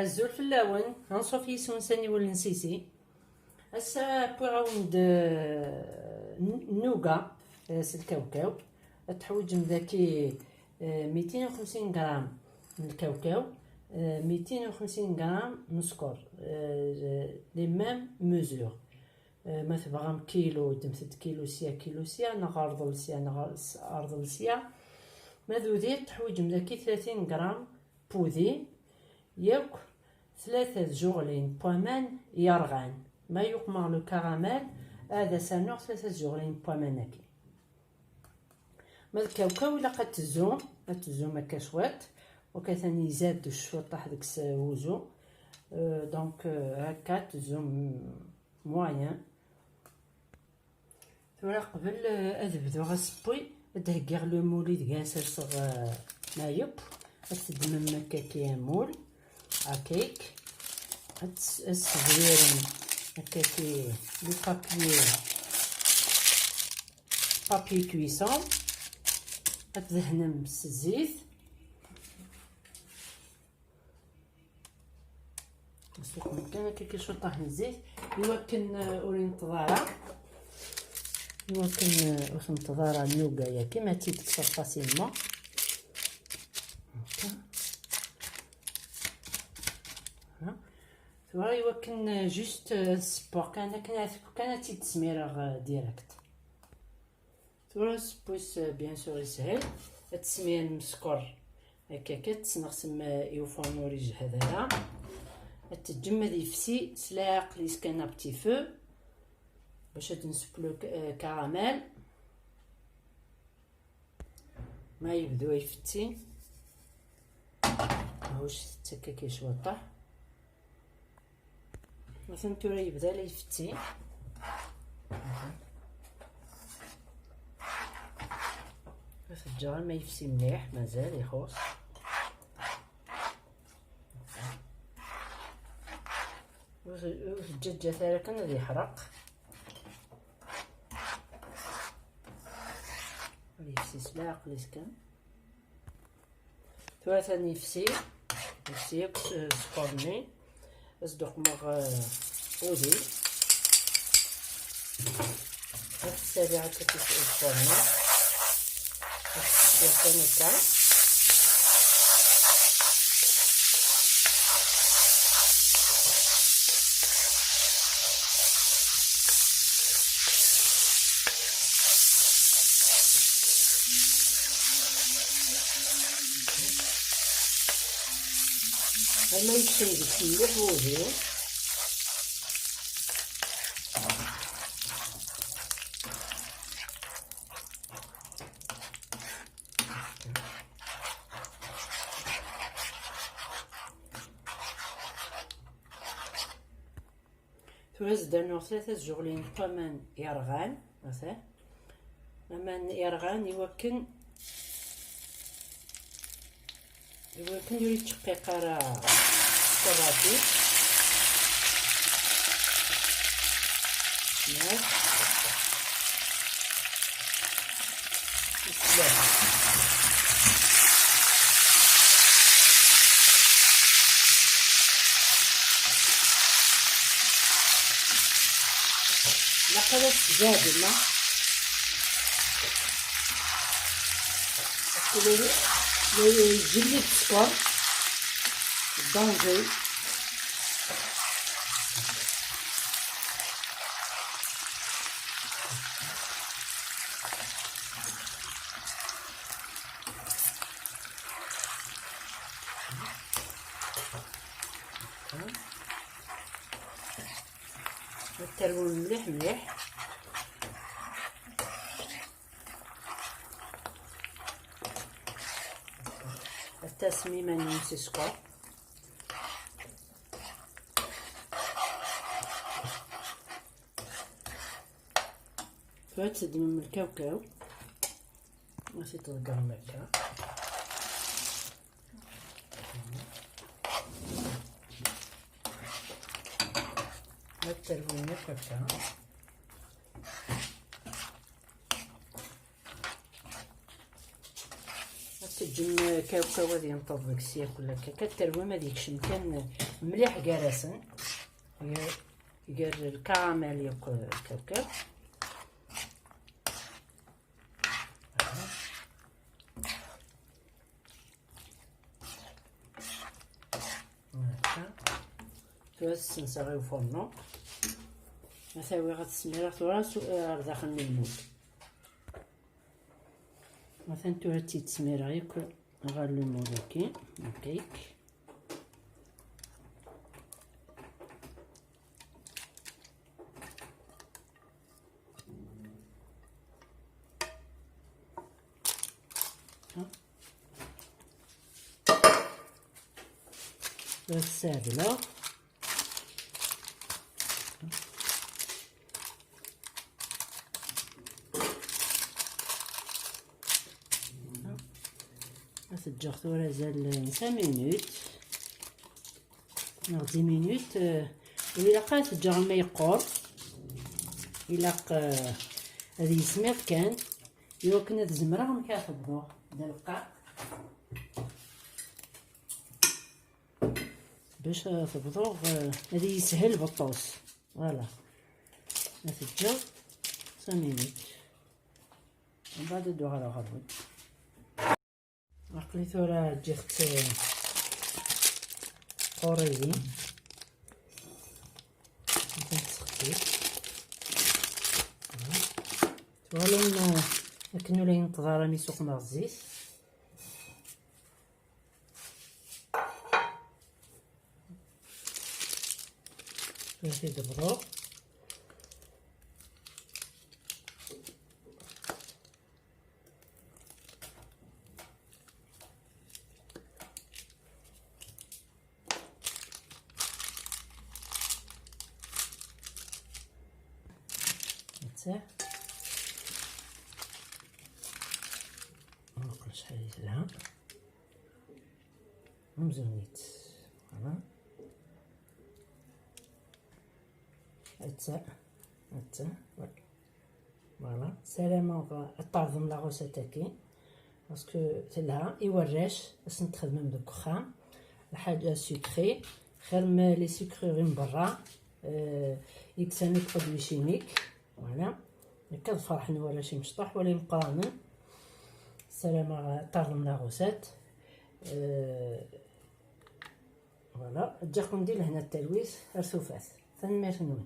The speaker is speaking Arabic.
الزول في اللون غنصوفي سونساني ولا نسيسي هسا بوغاوند النوغا في الكاوكاو تحوج مذاكي 250 غرام من الكاوكاو 250 غرام من السكر لي ميم ميزور مثلا غام كيلو دمثت كيلو سيا نغارض سيا نغارض سيا ماذو دير تحوج مذاكي 30 غرام بودي ياك 3 جوغلين بوامان يرغان ما يقمع لو كراميل هذا سانوغ 3 جوغلين بواماناكي ما الكاوكاو الا قد تزوم هكا شويط وكثاني يزاد الشوط هذاك الوزو دونك هكا تزوم موين ثورا قبل اذبدو غاسبوي دهكيغ لو مولي دكاساس نايب تدمم هكاكي مول هكاك السفريرن هكاكي لو بابي كويسون تدهنم بالزيت مسوق مكان هكاكي شو طاح الزيت يمكن اورين تضارع يمكن واش نتضارع النوغا كيما تيتكسر فاسيلمون ثوا يمكن جوست سبور كان تيتسمير ديريكت ثوا سبوس بيان سور يسهل التسمير مسكر هكاك تسنغسم يوفونوريج هذايا تجمد يفسي سلاق لي سكان بتي فو باش تنسبلو كراميل ما يبدو يفتي هاوش تكاكي شوطه مثلا تورا يبدا لي يفتي الفجار ما يفسي مليح مازال يخوص الدجاجة ثاني كان غادي يحرق غادي يفسي سلاق لي سكان ثوا ثاني يفسي سكورني اصدق مغ ودي السريعة تسكورني ثاني كان ما يتشيد كيلح وودي توزد انو 3 جوغلين بوامان يرغان مثلا امان يرغان يمكن يوري تشقيقه راه صراتي ياك لقد زادنا لي جلي السكر دونجي الترون مليح التسميمة نمسي سكر فتسد من الكاوكاو ماشي تلقاهم هكا التلوين هكا تجي لازم كاوكاو غادي ينطب داك السياك ولا كتروي ما ديكش مكان مليح كراسن يقر الكراميل ياك الكاوكاو. توس نسغيو فورنو مثاوي غاد السميرة تراس داخل من المول مثلا توهاتي التسميرة ياك غير لو مول هاكي هكاك. السابلة تجر ثورة زال 5 مينوت نغ 10 مينوت. إلا قات تجر الماء يقور إلا هذه سميط كان يوكنا تزمرة ونكا تبضو دلقا باش تبضو هذه يسهل بالطوس فوالا. تجر 5 مينوت من بعد ندو على غرود عقلي ثورة جيت قوريزي نتسخطي ثورة لكنو لين تضارني سخنة الزيت ثورة دبرو نقل شحال يزلها مزونيت فوالا هتا فوالا سلامة طازم لاغوسا تاكي باسكو تلها يوراش باش نتخدم بدوك خام الحاجة سكري خير ما لي سكري من برا يكساني برودوي شيميك فوالا هكا فرحني ولا شي مشطح ولا مقرانن. السلامة طازم لاغوسات فوالا. جاكم ندير لهنا التلويث رسوفات ثاني ما شنو